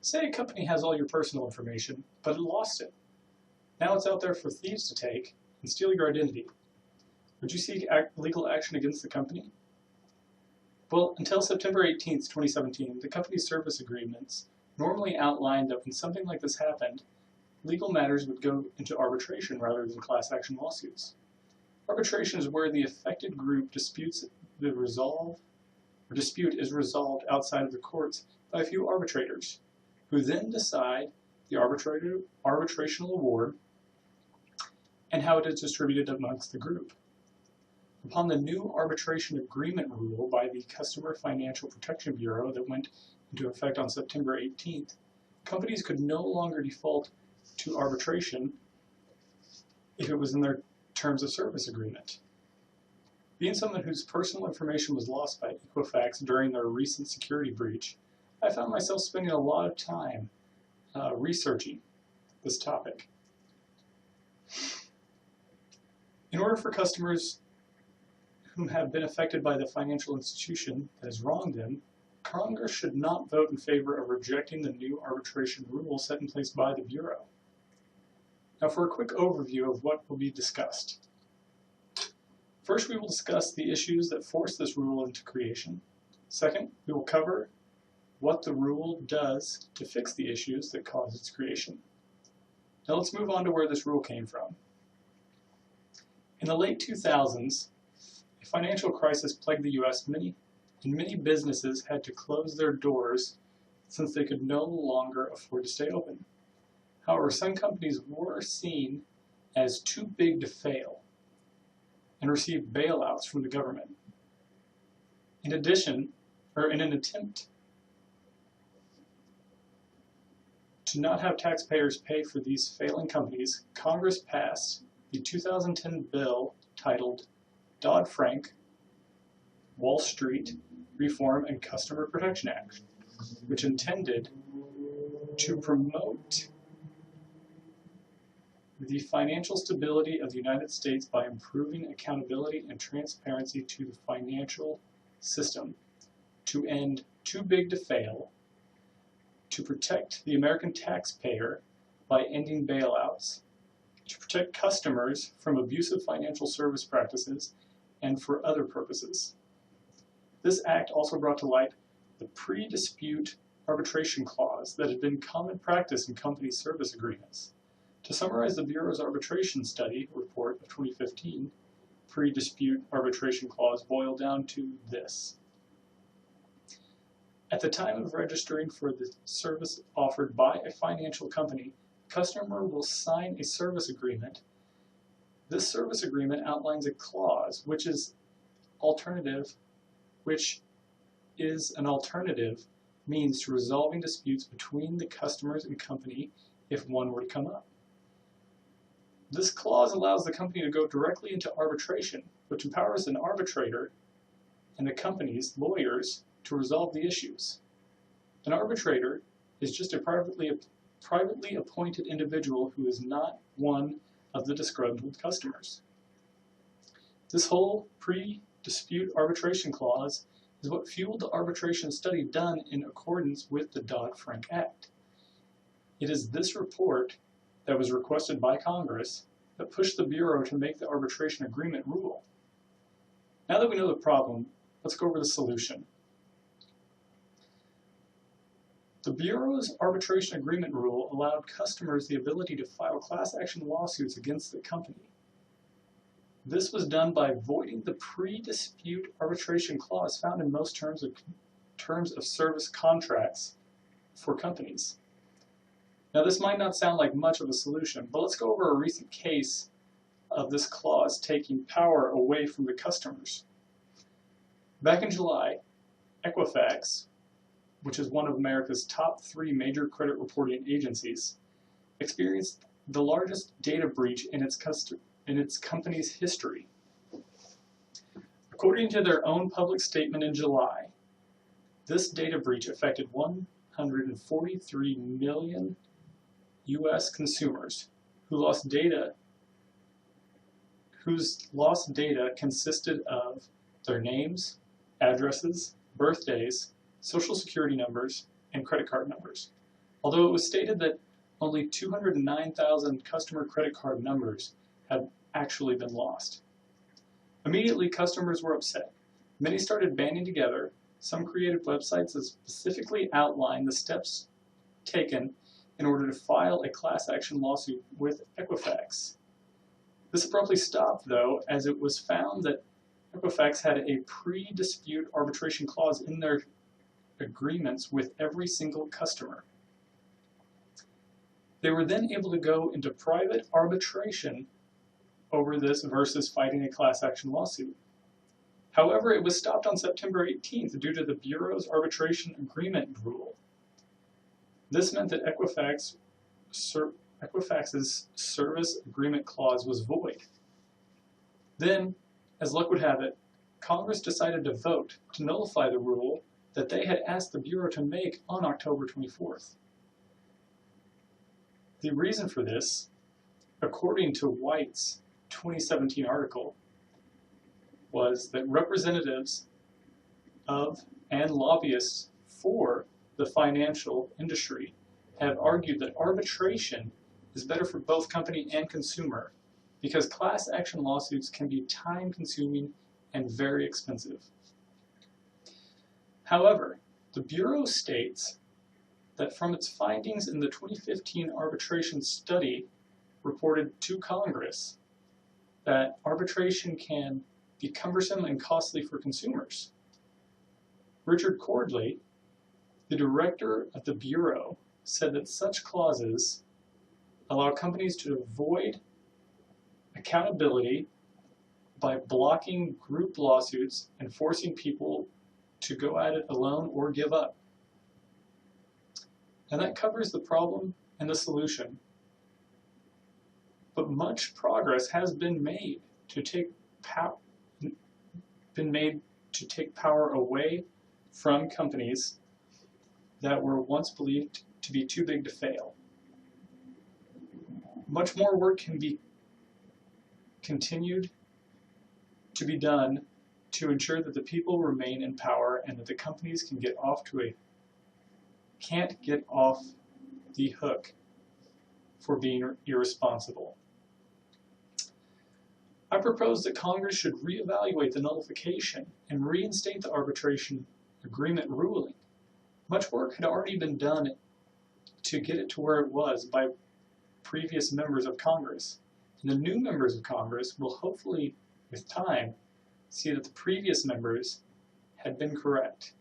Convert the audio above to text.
Say a company has all your personal information, but it lost it. Now it's out there for thieves to take and steal your identity. Would you seek legal action against the company? Well, until September 18th, 2017, the company's service agreements normally outlined that when something like this happened, legal matters would go into arbitration rather than class action lawsuits. Arbitration is where the affected group dispute is resolved outside of the courts by a few arbitrators, who then decide the arbitrational award and how it is distributed amongst the group. Upon the new arbitration agreement rule by the Customer Financial Protection Bureau that went into effect on September 18th, companies could no longer default to arbitration if it was in their terms of service agreement. Being someone whose personal information was lost by Equifax during their recent security breach, I found myself spending a lot of time researching this topic. In order for customers who have been affected by the financial institution that has wronged them, Congress should not vote in favor of rejecting the new arbitration rule set in place by the Bureau. Now for a quick overview of what will be discussed. First, we will discuss the issues that forced this rule into creation. Second, we will cover what the rule does to fix the issues that caused its creation. Now let's move on to where this rule came from. In the late 2000s, a financial crisis plagued the U.S. and many businesses had to close their doors since they could no longer afford to stay open. However, some companies were seen as too big to fail and received bailouts from the government. In addition, or in an attempt to not have taxpayers pay for these failing companies, Congress passed the 2010 bill titled Dodd-Frank Wall Street Reform and Customer Protection Act, which intended to promote the financial stability of the United States by improving accountability and transparency to the financial system, to end too big to fail, to protect the American taxpayer by ending bailouts, to protect customers from abusive financial service practices, and for other purposes. This act also brought to light the pre-dispute arbitration clause that had been common practice in company service agreements. To summarize the Bureau's arbitration study report of 2015, pre-dispute arbitration clause boiled down to this. At the time of registering for the service offered by a financial company, the customer will sign a service agreement. This service agreement outlines a clause which is an alternative means to resolving disputes between the customers and company if one were to come up. This clause allows the company to go directly into arbitration, which empowers an arbitrator and the company's lawyers to resolve the issues. An arbitrator is just a privately appointed individual who is not one of the disgruntled customers. This whole pre-dispute arbitration clause is what fueled the arbitration study done in accordance with the Dodd-Frank Act. It is this report that was requested by Congress that pushed the Bureau to make the arbitration agreement rule. Now that we know the problem, let's go over the solution. The Bureau's arbitration agreement rule allowed customers the ability to file class action lawsuits against the company. This was done by voiding the pre-dispute arbitration clause found in most terms of service contracts for companies. Now this might not sound like much of a solution, but let's go over a recent case of this clause taking power away from the customers. Back in July, Equifax, which is one of America's top 3 major credit reporting agencies, experienced the largest data breach in its company's history. According to their own public statement in July, this data breach affected 143 million U.S. consumers whose lost data consisted of their names, addresses, birthdays, social security numbers, and credit card numbers. although it was stated that only 209,000 customer credit card numbers had actually been lost. Immediately, customers were upset. Many started banding together. Some created websites that specifically outlined the steps taken in order to file a class action lawsuit with Equifax. This abruptly stopped, though, as it was found that Equifax had a pre-dispute arbitration clause in their agreements with every single customer. They were then able to go into private arbitration over this versus fighting a class action lawsuit. However, it was stopped on September 18th due to the Bureau's arbitration agreement rule. This meant that Equifax's service agreement clause was void. Then, as luck would have it, Congress decided to vote to nullify the rule that they had asked the Bureau to make on October 24th. The reason for this, according to White's 2017 article, was that representatives of and lobbyists for the financial industry have argued that arbitration is better for both company and consumer because class action lawsuits can be time-consuming and very expensive. However, the Bureau states that from its findings in the 2015 arbitration study reported to Congress that arbitration can be cumbersome and costly for consumers. Richard Cordley, the director of the Bureau, said that such clauses allow companies to avoid accountability by blocking group lawsuits and forcing people to go at it alone or give up. And that covers the problem and the solution. But much progress has been made to take power away from companies that were once believed to be too big to fail. Much more work can be continued to be done to ensure that the people remain in power and that the companies can't get off the hook for being irresponsible. I propose that Congress should reevaluate the nullification and reinstate the arbitration agreement ruling. Much work had already been done to get it to where it was by previous members of Congress. And the new members of Congress will hopefully, with time, see that the previous members had been correct.